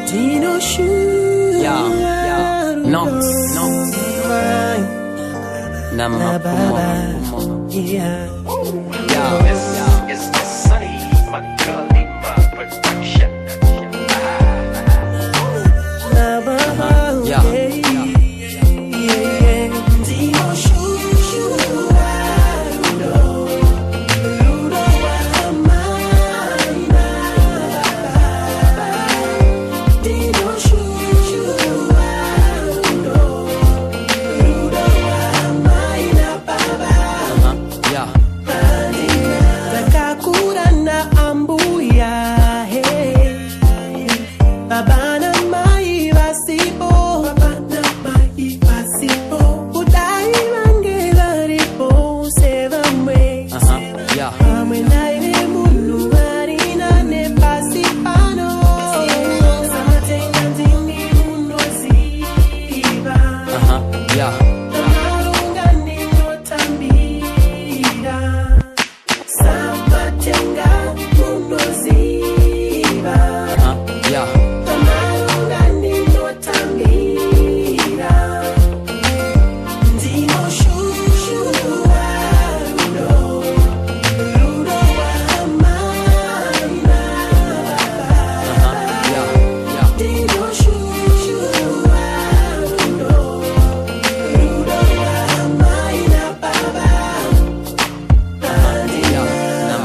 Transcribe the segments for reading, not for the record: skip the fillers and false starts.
Ndinoshuwa. Yeah. No. Mapfumo. Yeah. This is the Sunny Makalima production.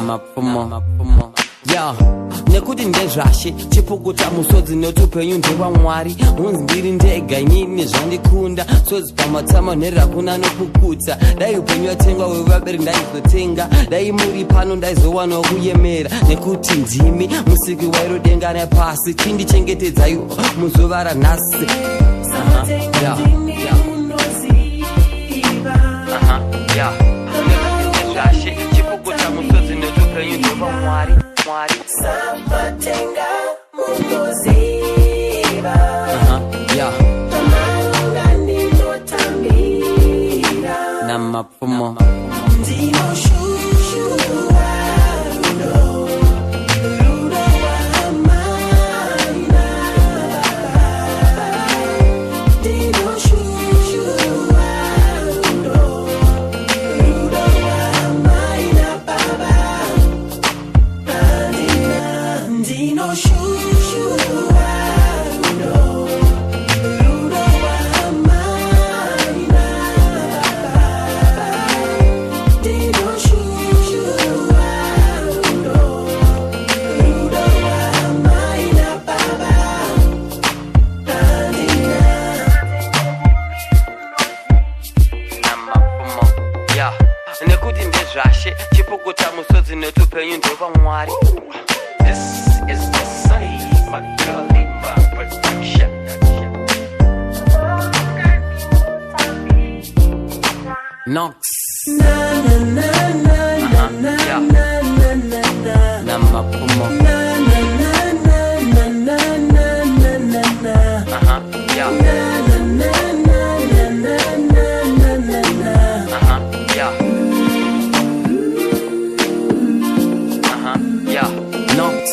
Mapfumo. Yeah. Nekuti ndezvashe chipukuta musodzi notupenyu ndewamwari unzi ndiri ndega inini zvandikunda sodzi pamatsama nherera kuna nopukutsa dai upenyu watengwa wevaberi ndaizotenga dai muri pano ndaizowanawo kuyemera nekuti ndimi musiki wairodenga nepasi chindichengetedzaiwo muzuva ranhasi. Ndezvashe chipukuta musodzi notupenyu ndewamwari Sabatenga mungoziva. Amalunga notambira. Mapfumo. Ndinoshuwa. Nekuti ndezvashe chipukuta musodzi notupenyu ndewamwari. This is the Sunny Makalima production. Nox. Mapfumo. Nox.